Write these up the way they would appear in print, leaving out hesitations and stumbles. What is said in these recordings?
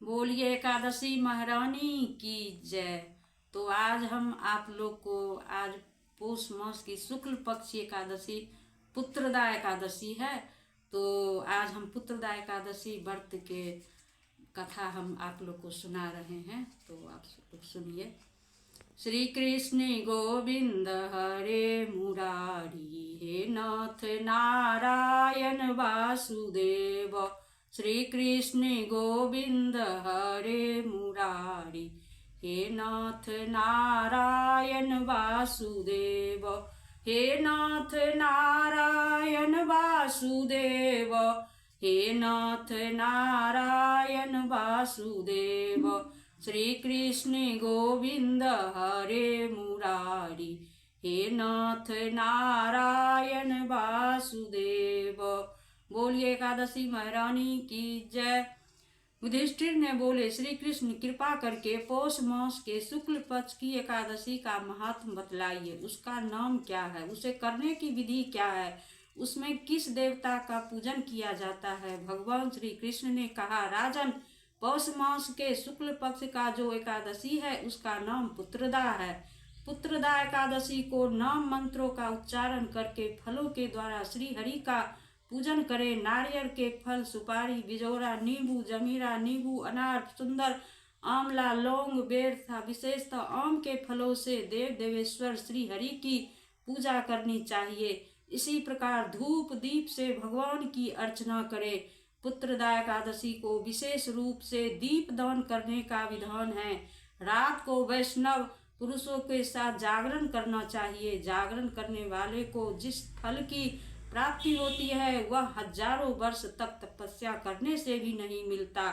बोलिए एकादशी महारानी की जय। तो आज हम आप लोग को आज पौष मास की शुक्ल पक्ष एकादशी पुत्रदा एकादशी है। तो आज हम पुत्रदा एकादशी व्रत के कथा हम आप लोग को सुना रहे हैं। तो आप लोग सुनिए। श्री कृष्ण गोविंद हरे मुरारी, हे नाथ नारायण वासुदेव। श्री कृष्ण गोविंद हरे मुरारी, हे नाथ नारायण वासुदेव। हे नाथ नारायण वासुदेव, हे नाथ नारायण वासुदेव। श्री कृष्ण गोविंद हरे मुरारी, हे नाथ नारायण वासुदेव। बोलिए एकादशी महारानी की जय। युधिष्ठिर ने बोले, श्री कृष्ण कृपा करके पौष मास के शुक्ल पक्ष की एकादशी का महात्म बतलाइए। उसका नाम क्या है, उसे करने की विधि क्या है, उसमें किस देवता का पूजन किया जाता है। भगवान श्री कृष्ण ने कहा, राजन, पौष मास के शुक्ल पक्ष का जो एकादशी है उसका नाम पुत्रदा है। पुत्रदा एकादशी को नाम मंत्रों का उच्चारण करके फलों के द्वारा श्री हरि का पूजन करे। नारियल के फल, सुपारी, बिजौरा, नींबू, जमीरा, नींबू, अनार, सुंदर, आंवला, लौंग, बेर था। विशेषतः आम के फलों से देव देवेश्वर श्री हरि की पूजा करनी चाहिए। इसी प्रकार धूप दीप से भगवान की अर्चना करे। पुत्रदा एकादशी को विशेष रूप से दीप दान करने का विधान है। रात को वैष्णव पुरुषों के साथ जागरण करना चाहिए। जागरण करने वाले को जिस फल की प्राप्ति होती है वह हजारों वर्ष तक तपस्या करने से भी नहीं मिलता।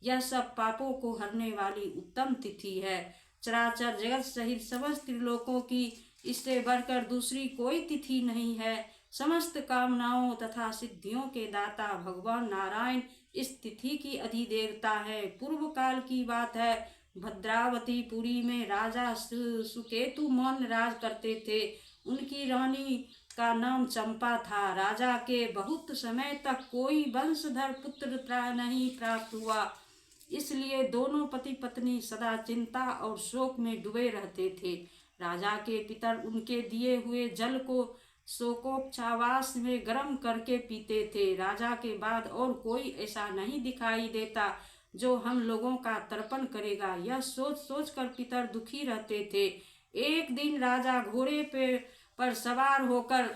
यह सब पापों को हरने वाली उत्तम तिथि है। चराचर जगत सहित समस्त त्रिलोकों की इससे बढ़कर दूसरी कोई तिथि नहीं है। समस्त कामनाओं तथा सिद्धियों के दाता भगवान नारायण इस तिथि की अधिदेवता है। पूर्व काल की बात है, भद्रावती पुरी में राजा सुकेतु मौन राज करते थे। उनकी रानी का नाम चंपा था। राजा के बहुत समय तक कोई वंशधर पुत्र नहीं प्राप्त हुआ, इसलिए दोनों पति पत्नी सदा चिंता और शोक में डूबे रहते थे। राजा के पितर उनके दिए हुए जल को शोकोपचावास में गर्म करके पीते थे। राजा के बाद और कोई ऐसा नहीं दिखाई देता जो हम लोगों का तर्पण करेगा। यह सोच सोच कर पितर दुखी रहते थे। एक दिन राजा घोड़े पर सवार होकर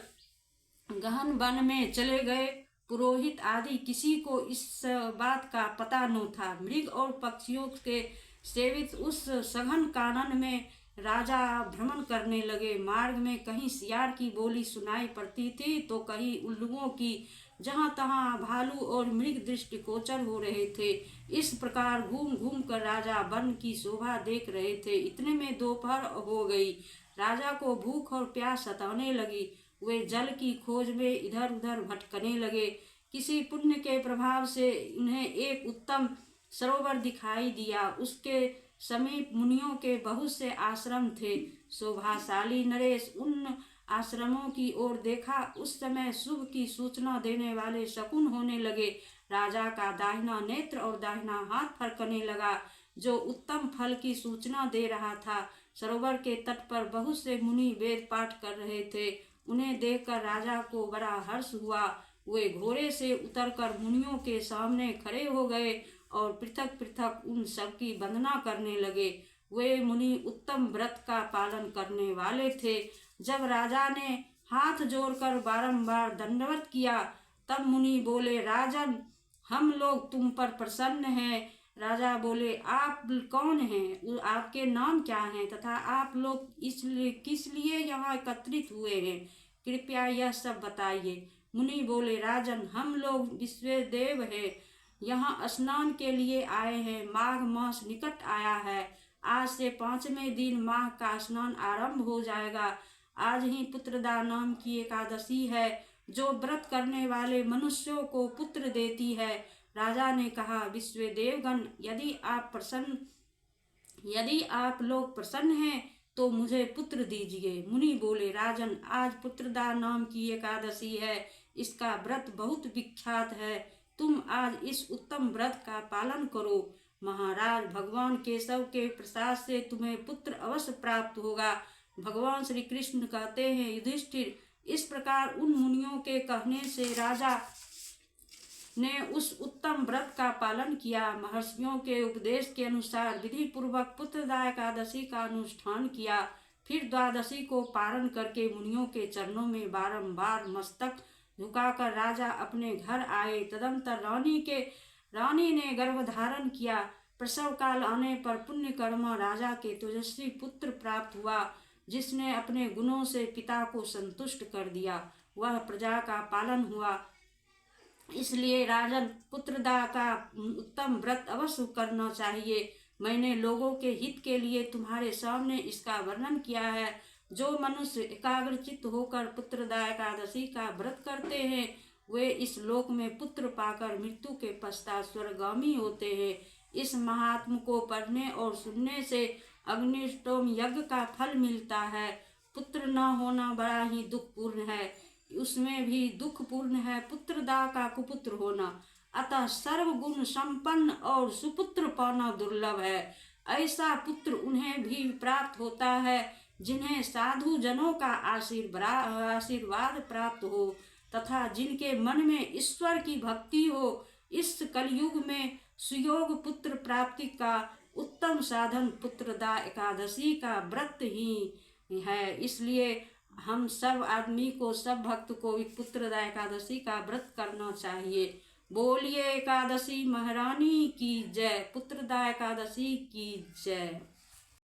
गहन वन में चले गए। पुरोहित आदि किसी को इस बात का पता न था। मृग और पक्षियों के सेवित उस सघन कानन में राजा भ्रमण करने लगे। मार्ग में कहीं सियार की बोली सुनाई पड़ती थी तो कहीं उल्लुओं की। जहाँ तहाँ भालू और मृग दृष्टिगोचर हो रहे थे। इस प्रकार घूम घूम कर राजा वन की शोभा देख रहे थे। इतने में दोपहर हो गई। राजा को भूख और प्यास सताने लगी। वे जल की खोज में इधर उधर भटकने लगे। किसी पुण्य के प्रभाव से उन्हें एक उत्तम सरोवर दिखाई दिया। उसके समीप मुनियों के बहुत से आश्रम थे। शोभाशाली नरेश उन आश्रमों की ओर देखा। उस समय शुभ की सूचना देने वाले शकुन होने लगे। राजा का दाहिना नेत्र और दाहिना हाथ फड़कने लगा, जो उत्तम फल की सूचना दे रहा था। सरोवर के तट पर बहुत से मुनि वेद पाठ कर रहे थे। उन्हें देखकर राजा को बड़ा हर्ष हुआ। वे घोड़े से उतरकर मुनियों के सामने खड़े हो गए और पृथक पृथक उन सबकी वंदना करने लगे। वे मुनि उत्तम व्रत का पालन करने वाले थे। जब राजा ने हाथ जोड़कर बारंबार दंडवत किया तब मुनि बोले, राजन, हम लोग तुम पर प्रसन्न हैं। राजा बोले, आप कौन हैं, आपके नाम क्या हैं तथा आप लोग इसलिए किस लिए यहाँ एकत्रित हुए हैं, कृपया यह सब बताइए। मुनि बोले, राजन, हम लोग विश्वदेव हैं, यहाँ स्नान के लिए आए हैं। माघ मास निकट आया है। आज से 5वें दिन माघ का स्नान आरंभ हो जाएगा। आज ही पुत्रदा नाम की एकादशी है, जो व्रत करने वाले मनुष्यों को पुत्र देती है। राजा ने कहा, विश्वदेवगण, यदि आप लोग प्रसन्न हैं तो मुझे पुत्र दीजिए। मुनि बोले, राजन, आज पुत्रदा नाम की एकादशी है। इसका व्रत बहुत विख्यात है। तुम आज इस उत्तम व्रत का पालन करो। महाराज, भगवान केशव के प्रसाद से तुम्हें पुत्र अवश्य प्राप्त होगा। भगवान श्री कृष्ण कहते हैं, युधिष्ठिर, इस प्रकार उन मुनियों के कहने से राजा ने उस उत्तम व्रत का पालन किया। महर्षियों के उपदेश के अनुसार विधि पूर्वक पुत्रदा एकादशी का अनुष्ठान किया। फिर द्वादशी को पारण करके मुनियों के चरणों में बारंबार मस्तक झुकाकर राजा अपने घर आए। तदंतर रानी ने गर्भ धारण किया। प्रसव काल आने पर पुण्य कर्म राजा के तेजस्वी पुत्र प्राप्त हुआ, जिसने अपने गुणों से पिता को संतुष्ट कर दिया। वह प्रजा का पालन हुआ। इसलिए राजन, पुत्रदा का उत्तम व्रत अवश्य करना चाहिए। मैंने लोगों के हित के लिए तुम्हारे सामने इसका वर्णन किया है। जो मनुष्य एकाग्रचित्त होकर पुत्रदा एकादशी का व्रत करते हैं, वे इस लोक में पुत्र पाकर मृत्यु के पश्चात स्वर्गगामी होते हैं। इस महात्म को पढ़ने और सुनने से अग्निष्टोम यज्ञ का फल मिलता है। पुत्र न होना बड़ा ही दुखपूर्ण है, उसमें भी दुखपूर्ण है पुत्रदा का कुपुत्र होना। अतः सर्वगुण संपन्न और सुपुत्र पाना दुर्लभ है। ऐसा पुत्र उन्हें भी प्राप्त होता है जिन्हें साधु जनों का आशीर्वाद प्राप्त हो तथा जिनके मन में ईश्वर की भक्ति हो। इस कलयुग में सुयोग पुत्र प्राप्ति का उत्तम साधन पुत्रदा एकादशी का व्रत ही है। इसलिए हम सब आदमी को, सब भक्त को पुत्रदा एकादशी का व्रत करना चाहिए। बोलिए एकादशी महारानी की जय, पुत्रदा एकादशी की जय।